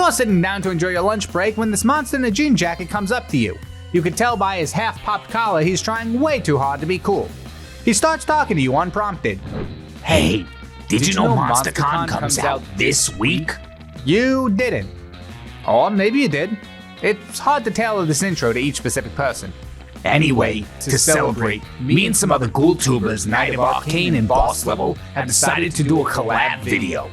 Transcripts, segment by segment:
You're sitting down to enjoy your lunch break when this monster in a jean jacket comes up to you. You can tell by his half-popped collar he's trying way too hard to be cool. He starts talking to you unprompted. Hey, did you know MonsterCon comes out this week? You didn't. Or maybe you did. It's hard to tailor this intro to each specific person. Anyway, to celebrate, me and some other GhoulTubers, Night of Arcane and Boss Level, have decided to do a collab video.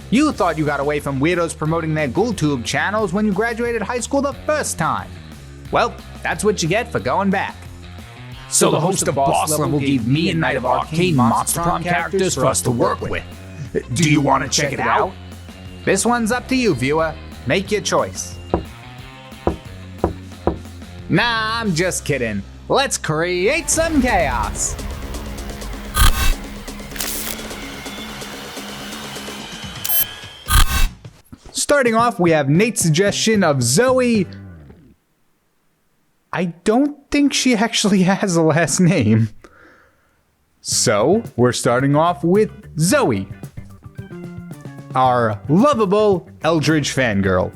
You thought you got away from weirdos promoting their GhoulTube channels when you graduated high school the first time. Well, that's what you get for going back. So the host of Boss Level gave me and Night of Arcane Monster Prom characters for us to work with. Do you want to check it out? This one's up to you, viewer. Make your choice. Nah, I'm just kidding. Let's create some chaos. Starting off, we have Nate's suggestion of Zoe. I don't think she actually has a last name. So, we're starting off with Zoe, our lovable Eldritch fangirl.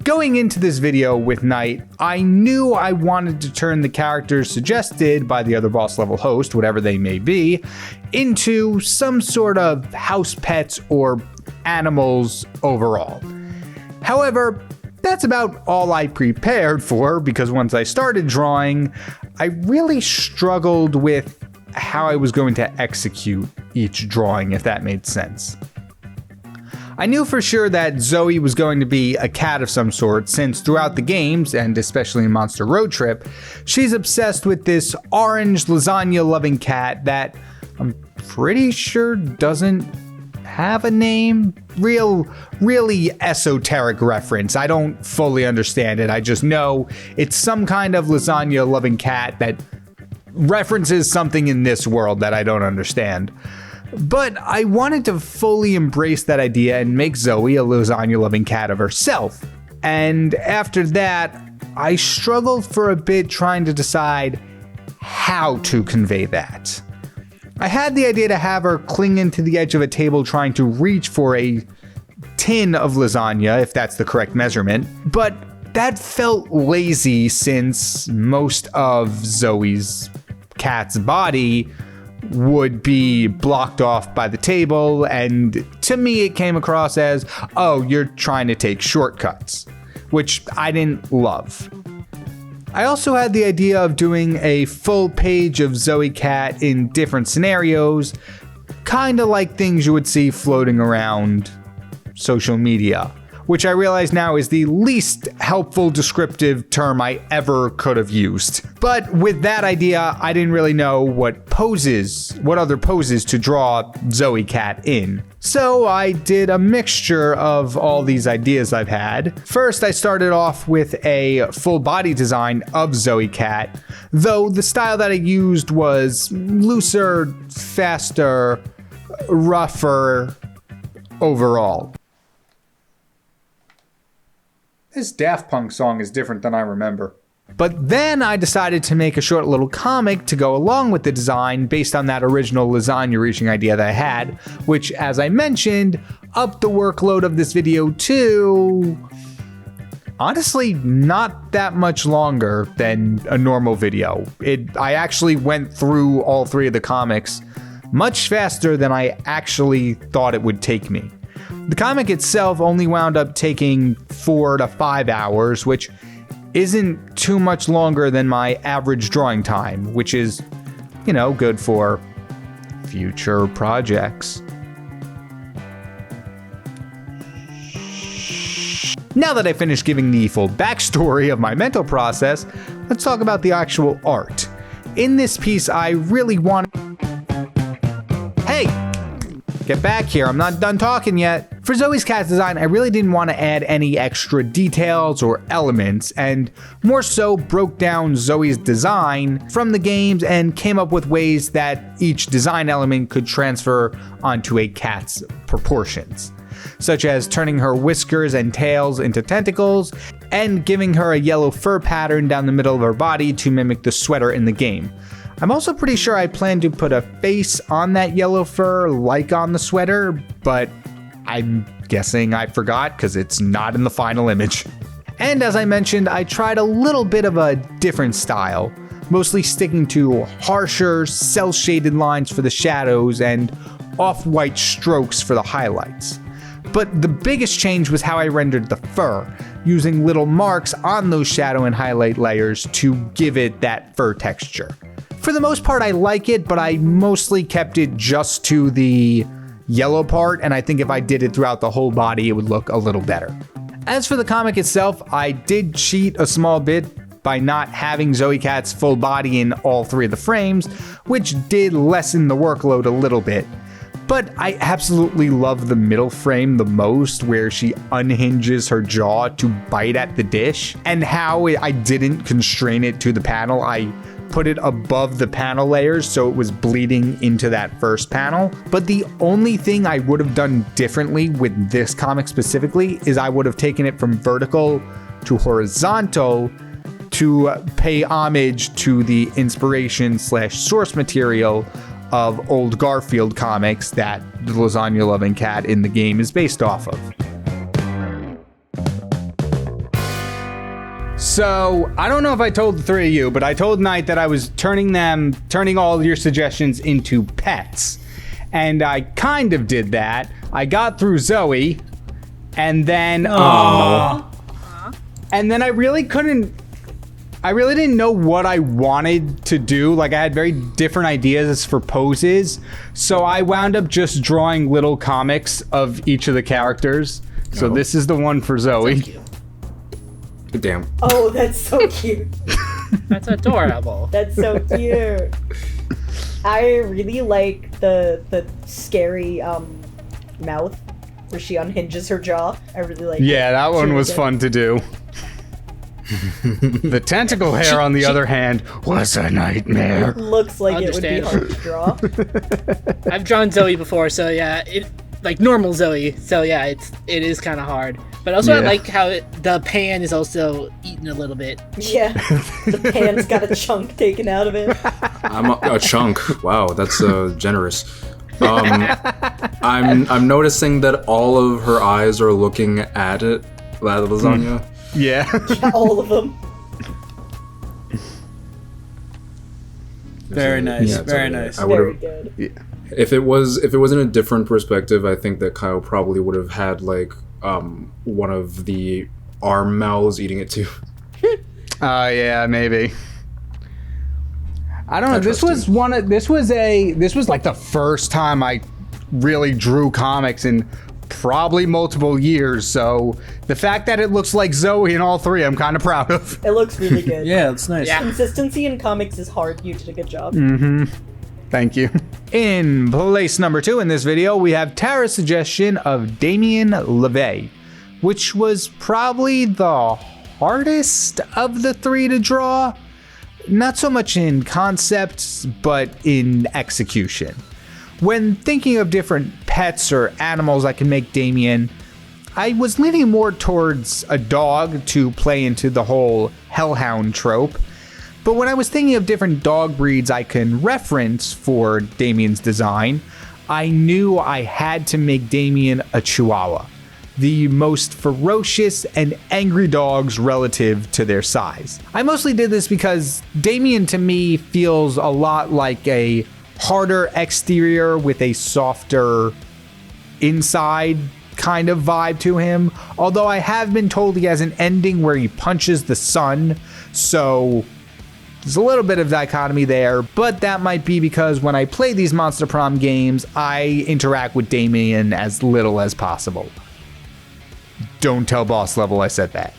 Going into this video with Night, I knew I wanted to turn the characters suggested by the other boss level host, whatever they may be, into some sort of house pets or animals overall. However, that's about all I prepared for, because once I started drawing, I really struggled with how I was going to execute each drawing, if that made sense. I knew for sure that Zoe was going to be a cat of some sort, since throughout the games, and especially in Monster Road Trip, she's obsessed with this orange lasagna-loving cat that I'm pretty sure doesn't have a name. Really esoteric reference. I don't fully understand it. I just know it's some kind of lasagna-loving cat that references something in this world that I don't understand. But I wanted to fully embrace that idea and make Zoe a lasagna-loving cat of herself. And after that, I struggled for a bit trying to decide how to convey that. I had the idea to have her clinging to the edge of a table trying to reach for a tin of lasagna, if that's the correct measurement, but that felt lazy since most of Zoe's cat's body would be blocked off by the table, and to me it came across as, oh, you're trying to take shortcuts, which I didn't love. I also had the idea of doing a full page of Zoe Cat in different scenarios, kinda like things you would see floating around social media, which I realize now is the least helpful descriptive term I ever could have used. But with that idea, I didn't really know what other poses to draw Zoe Cat in. So I did a mixture of all these ideas I've had. First, I started off with a full body design of Zoe Cat, though the style that I used was looser, faster, rougher overall. This Daft Punk song is different than I remember. But then I decided to make a short little comic to go along with the design based on that original lasagna reaching idea that I had, which, as I mentioned, upped the workload of this video to, honestly, not that much longer than a normal video. I actually went through all three of the comics much faster than I actually thought it would take me. The comic itself only wound up taking 4 to 5 hours, which isn't too much longer than my average drawing time, which is, good for future projects. Now that I finished giving the full backstory of my mental process, let's talk about the actual art. In this piece, I really want... Hey! Get back here, I'm not done talking yet. For Zoe's cat design, I really didn't want to add any extra details or elements, and more so broke down Zoe's design from the games and came up with ways that each design element could transfer onto a cat's proportions, such as turning her whiskers and tails into tentacles, and giving her a yellow fur pattern down the middle of her body to mimic the sweater in the game. I'm also pretty sure I plan to put a face on that yellow fur like on the sweater, but I'm guessing I forgot because it's not in the final image. And as I mentioned, I tried a little bit of a different style, mostly sticking to harsher, cel-shaded lines for the shadows and off-white strokes for the highlights. But the biggest change was how I rendered the fur, using little marks on those shadow and highlight layers to give it that fur texture. For the most part, I like it, but I mostly kept it just to the yellow part, and I think if I did it throughout the whole body, it would look a little better. As for the comic itself, I did cheat a small bit by not having Zoe Cat's full body in all 3 of the frames, which did lessen the workload a little bit. But I absolutely love the middle frame the most, where she unhinges her jaw to bite at the dish, and how I didn't constrain it to the panel. I put it above the panel layers so it was bleeding into that first panel. But the only thing I would have done differently with this comic specifically is I would have taken it from vertical to horizontal to pay homage to the inspiration / source material of old Garfield comics that the lasagna loving cat in the game is based off of. So, I don't know if I told the 3 of you, but I told Knight that I was turning all your suggestions into pets. And I kind of did that. I got through Zoe, and then and then I really didn't know what I wanted to do. Like, I had very different ideas for poses. So I wound up just drawing little comics of each of the characters. So this is the one for Zoe. Damn. Oh, that's so cute. That's adorable. That's so cute. I really like the scary mouth where she unhinges her jaw. I really like Yeah, that one was fun to do. The tentacle hair, on the other hand, was a nightmare. Looks like it would be hard to draw. I've drawn Zoe before, so yeah, like normal Zoe. So yeah, it is kind of hard. But also I like how the pan is also eaten a little bit. Yeah, the pan's got a chunk taken out of it. I'm a chunk. Wow, that's generous. I'm noticing that all of her eyes are looking at it, that lasagna. Yeah. All of them. Very nice. Yeah, very nice. Very good. Yeah. If it was in a different perspective, I think that Kyle probably would have had like one of the arm mouths eating it too. Yeah, maybe. I don't know. This was like the first time I really drew comics in probably multiple years. So the fact that it looks like Zoe in all 3, I'm kind of proud of. It looks really good. Yeah, it's nice. Yeah. Consistency in comics is hard. You did a good job. Thank you. In place number 2 in this video, we have Tara's suggestion of Damian LeVay, which was probably the hardest of the 3 to draw. Not so much in concept, but in execution. When thinking of different pets or animals I can make Damian, I was leaning more towards a dog to play into the whole hellhound trope. But when I was thinking of different dog breeds I can reference for Damian's design, I knew I had to make Damian a Chihuahua, the most ferocious and angry dogs relative to their size. I mostly did this because Damian to me feels a lot like a harder exterior with a softer inside kind of vibe to him. Although I have been told he has an ending where he punches the sun, so there's a little bit of dichotomy there, but that might be because when I play these Monster Prom games, I interact with Damian as little as possible. Don't tell boss level I said that.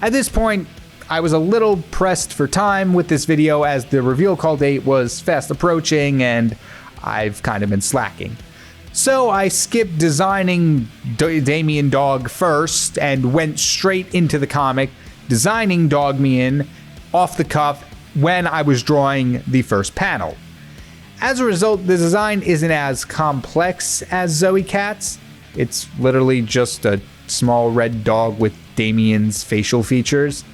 At this point, I was a little pressed for time with this video as the reveal call date was fast approaching and I've kind of been slacking. So I skipped designing Damian Dog first and went straight into the comic, designing Dogmian off the cuff when I was drawing the first panel. As a result, the design isn't as complex as Zoe Cat's. It's literally just a small red dog with Damian's facial features,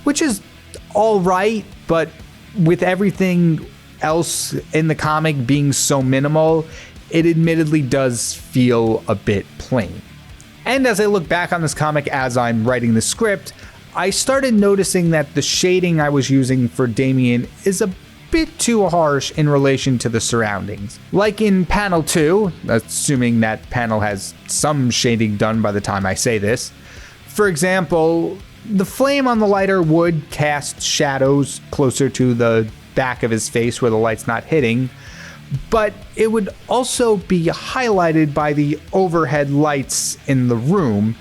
which is alright, but with everything else in the comic being so minimal, it admittedly does feel a bit plain. And as I look back on this comic as I'm writing the script, I started noticing that the shading I was using for Damian is a bit too harsh in relation to the surroundings. Like in panel 2, assuming that panel has some shading done by the time I say this. For example, the flame on the lighter would cast shadows closer to the back of his face where the light's not hitting, but it would also be highlighted by the overhead lights in the room,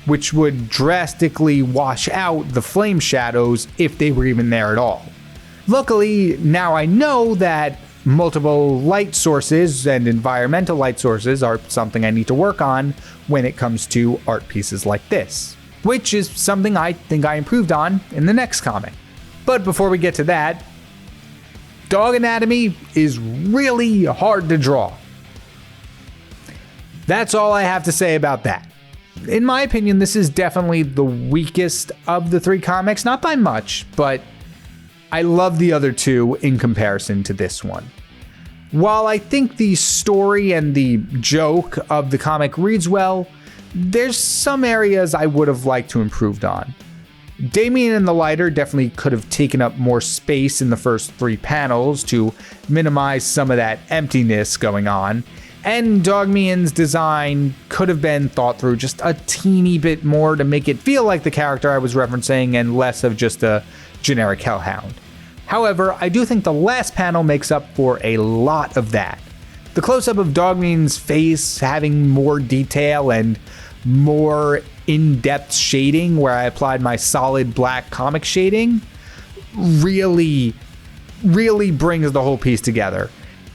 which would drastically wash out the flame shadows if they were even there at all. Luckily, now I know that multiple light sources and environmental light sources are something I need to work on when it comes to art pieces like this, which is something I think I improved on in the next comic. But before we get to that, dog anatomy is really hard to draw. That's all I have to say about that. In my opinion, this is definitely the weakest of the 3 comics, not by much, but I love the other 2 in comparison to this one. While I think the story and the joke of the comic reads well, there's some areas I would have liked to improved on. Damian and the lighter definitely could have taken up more space in the first 3 panels to minimize some of that emptiness going on, and Dogmian's design could have been thought through just a teeny bit more to make it feel like the character I was referencing and less of just a generic hellhound. However, I do think the last panel makes up for a lot of that. The close-up of Dogmian's face having more detail and more in-depth shading where I applied my solid black comic shading really brings the whole piece together.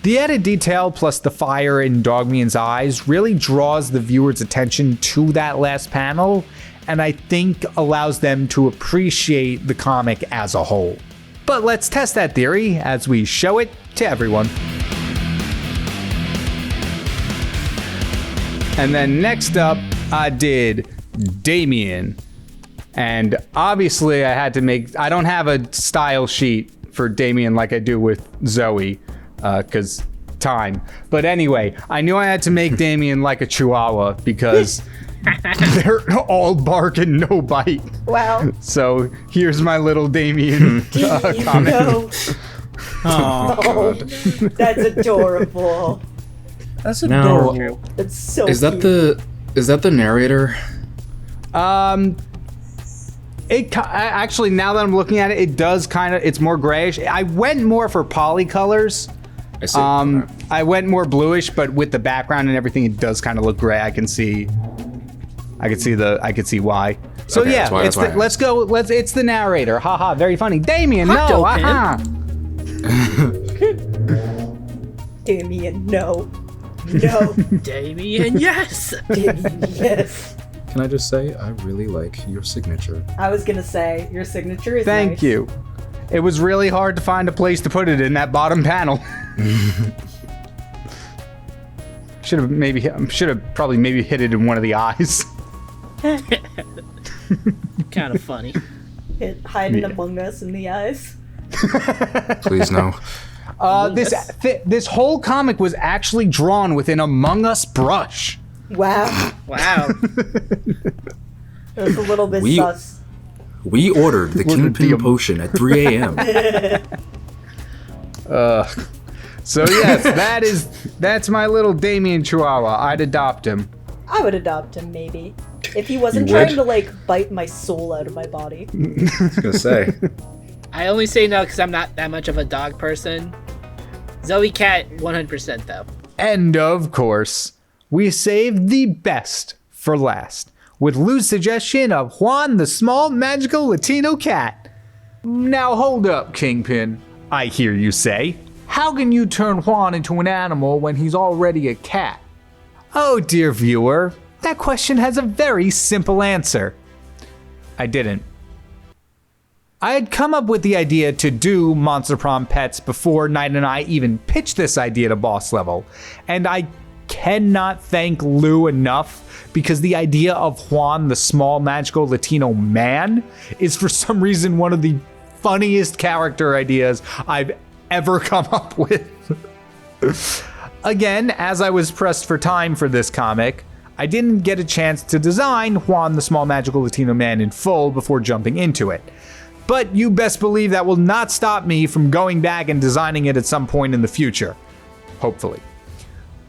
The added detail plus the fire in Dogmian's eyes really draws the viewer's attention to that last panel, and I think allows them to appreciate the comic as a whole. But let's test that theory as we show it to everyone. And then next up, I did Damian. And obviously I don't have a style sheet for Damian like I do with Zoe, because time. But anyway, I knew I had to make Damian like a chihuahua because they're all bark and no bite. Wow. So here's my little Damian comment. No. Oh, That's adorable. That's Now- adorable. That's so is that cute. the narrator? Actually, now that I'm looking at it, it does it's more grayish. I went more for poly colors. I see. I went more bluish, but with the background and everything, it does kind of look gray. I could see why. So Okay, yeah, that's why I let's go. It's the narrator. Haha, very funny. Damian, Hot no, dog, aha. Damian, no. No. Damian, yes. Damian, yes. Can I just say, I really like your signature. I was gonna say, your signature is Thank nice. you. It was really hard to find a place to put it in that bottom panel. Should have probably maybe hit it in one of the eyes. Kind of funny. Hiding Yeah. among us in the eyes. Please no. This whole comic was actually drawn with an Among Us brush. Wow. Wow. That's a little bit We- sus. We ordered the KyngPin potion at 3 a.m. So yes, that's my little Damian Chihuahua. I'd adopt him. I would adopt him, maybe. If he wasn't You would? trying to, like, bite my soul out of my body. I was gonna say. I only say no because I'm not that much of a dog person. Zoe cat, 100% though. And of course, we saved the best for last, with Lou's suggestion of Juan the small magical Latino cat. Now hold up, KyngPin, I hear you say. How can you turn Juan into an animal when he's already a cat? Oh dear viewer, that question has a very simple answer. I didn't. I had come up with the idea to do Monster Prom Pets before Knight and I even pitched this idea to Boss Level, and I cannot thank Lou enough because the idea of Juan the small magical Latino man is for some reason one of the funniest character ideas I've ever come up with. Again, as I was pressed for time for this comic, I didn't get a chance to design Juan the Small Magical Latino Man in full before jumping into it. But you best believe that will not stop me from going back and designing it at some point in the future. Hopefully.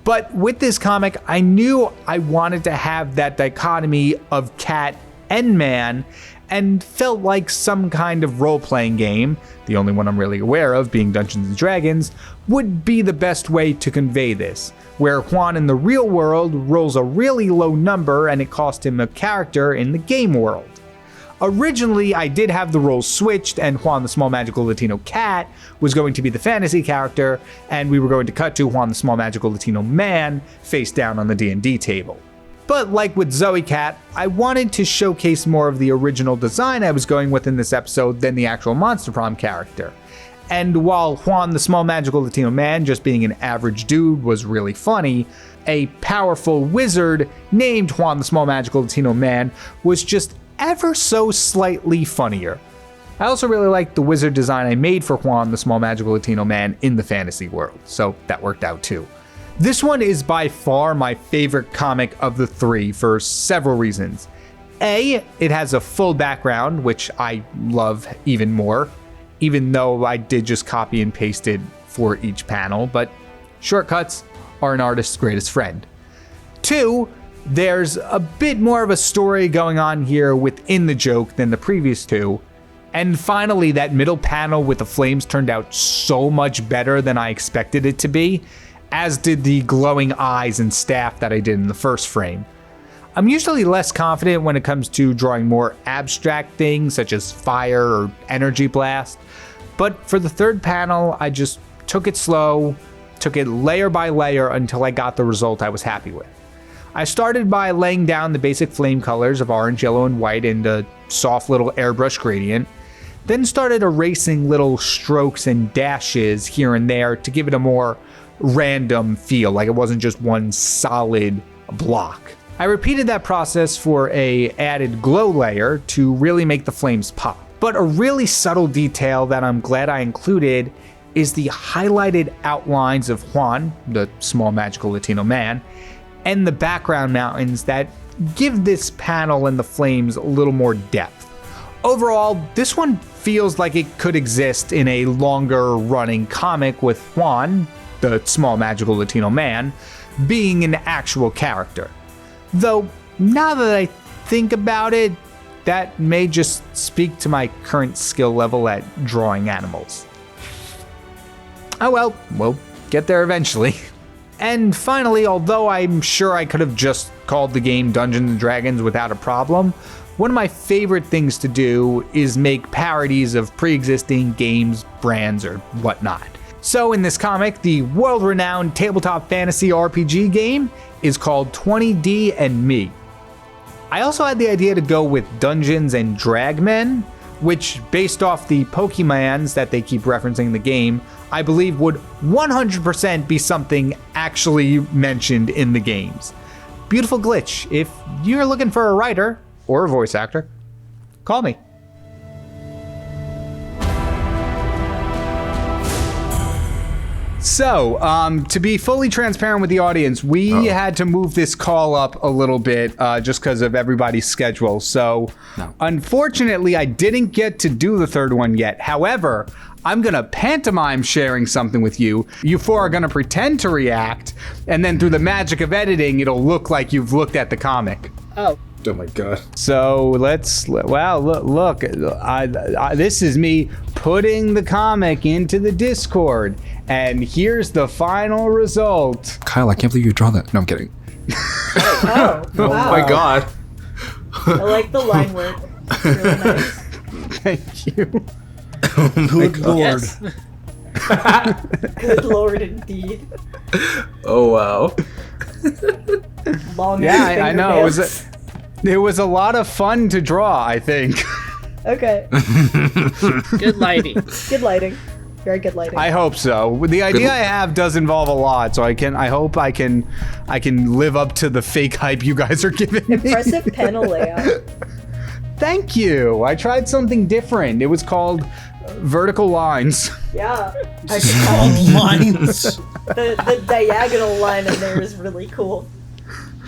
But with this comic, I knew I wanted to have that dichotomy of cat and man, and felt like some kind of role-playing game, the only one I'm really aware of being Dungeons & Dragons, would be the best way to convey this, where Juan in the real world rolls a really low number and it cost him a character in the game world. Originally, I did have the roles switched, and Juan the Small Magical Latino Cat was going to be the fantasy character, and we were going to cut to Juan the Small Magical Latino Man face down on the D&D table. But like with Zoe Cat, I wanted to showcase more of the original design I was going with in this episode than the actual Monster Prom character. And while Juan the Small Magical Latino Man just being an average dude was really funny, a powerful wizard named Juan the Small Magical Latino Man was just ever so slightly funnier. I also really liked the wizard design I made for Juan the Small Magical Latino Man in the fantasy world, so that worked out too. This one is by far my favorite comic of the three for several reasons. A, it has a full background, which I love even more, even though I did just copy and paste it for each panel, but shortcuts are an artist's greatest friend. 2, there's a bit more of a story going on here within the joke than the previous two. And finally, that middle panel with the flames turned out so much better than I expected it to be, as did the glowing eyes and staff that I did in the first frame. I'm usually less confident when it comes to drawing more abstract things such as fire or energy blast, but for the third panel, I just took it slow, took it layer by layer until I got the result I was happy with. I started by laying down the basic flame colors of orange, yellow, and white in a soft little airbrush gradient, then started erasing little strokes and dashes here and there to give it a more random feel, like it wasn't just one solid block. I repeated that process for a added glow layer to really make the flames pop. But a really subtle detail that I'm glad I included is the highlighted outlines of Juan, the Small Magical Latino Man, and the background mountains that give this panel and the flames a little more depth. Overall, this one feels like it could exist in a longer running comic with Juan, the Small Magical Latino Man, being an actual character. Though, now that I think about it, that may just speak to my current skill level at drawing animals. Oh well, we'll get there eventually. And finally, although I'm sure I could have just called the game Dungeons & Dragons without a problem, one of my favorite things to do is make parodies of pre-existing games, brands, or whatnot. So in this comic, the world-renowned tabletop fantasy RPG game is called 20D and Me. I also had the idea to go with Dungeons and Dragmen, which, based off the Pokemons that they keep referencing in the game, I believe would 100% be something actually mentioned in the games. Beautiful glitch. If you're looking for a writer or a voice actor, call me. So, to be fully transparent with the audience, we had to move this call up a little bit just because of everybody's schedule. So, unfortunately, I didn't get to do the third one yet. However, I'm going to pantomime sharing something with you. You four are going to pretend to react, and then through the magic of editing, it'll look like you've looked at the comic. Oh. Oh my god. So look, this is me putting the comic into the Discord, and here's the final result. Kyle, I can't believe you draw that. No, I'm kidding. Oh, wow. Oh my god. I like the line work. It's really nice. Thank you. Good lord. Yes. Good lord, indeed. Oh wow. Long Yeah, I know. It was a lot of fun to draw, I think. Okay. Good lighting. Good lighting. Very good lighting. I hope so. The idea I have does involve a lot, so I hope I can live up to the fake hype you guys are giving me. Impressive panel layout. Thank you. I tried something different. It was called vertical lines. Yeah. Called lines. The diagonal line in there is really cool.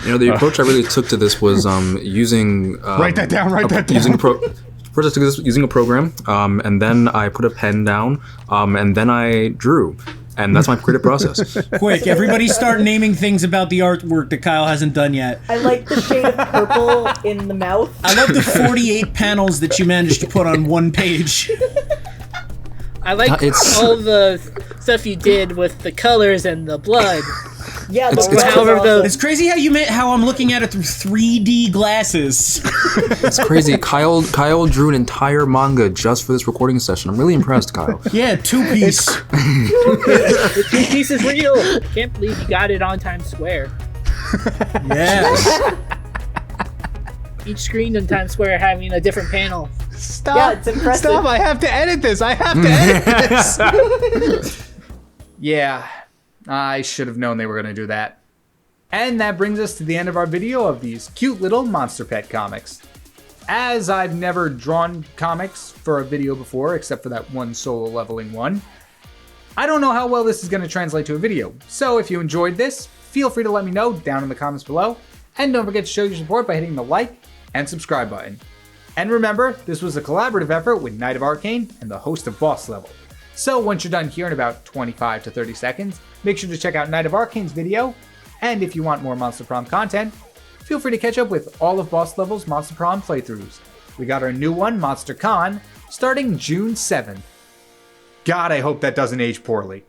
You know, the approach I really took to this was using Write that down. First, I took this using a program, and then I put a pen down, and then I drew. And that's my creative process. Quick, everybody start naming things about the artwork that Kyle hasn't done yet. I like the shade of purple in the mouth. I love the 48 panels that you managed to put on one page. I like all the stuff you did with the colors and the blood. Yeah, It's crazy how I'm looking at it through 3D glasses. It's crazy. Kyle drew an entire manga just for this recording session. I'm really impressed, Kyle. Yeah, 2-piece. The 2-piece is real. Can't believe you got it on Times Square. Yes. Each screen in Times Square having a different panel. Stop. Yeah, it's impressive. Stop. I have to edit this. Yeah. I should have known they were going to do that. And that brings us to the end of our video of these cute little Monster Pet comics. As I've never drawn comics for a video before, except for that one solo leveling one, I don't know how well this is going to translate to a video. So if you enjoyed this, feel free to let me know down in the comments below. And don't forget to show your support by hitting the like and subscribe button. And remember, this was a collaborative effort with Knight of Arcane and the host of Boss Level. So once you're done here in about 25 to 30 seconds, make sure to check out Knight of Arcane's video. And if you want more Monster Prom content, feel free to catch up with all of Boss Level's Monster Prom playthroughs. We got our new one, Monster Con, starting June 7th. God, I hope that doesn't age poorly.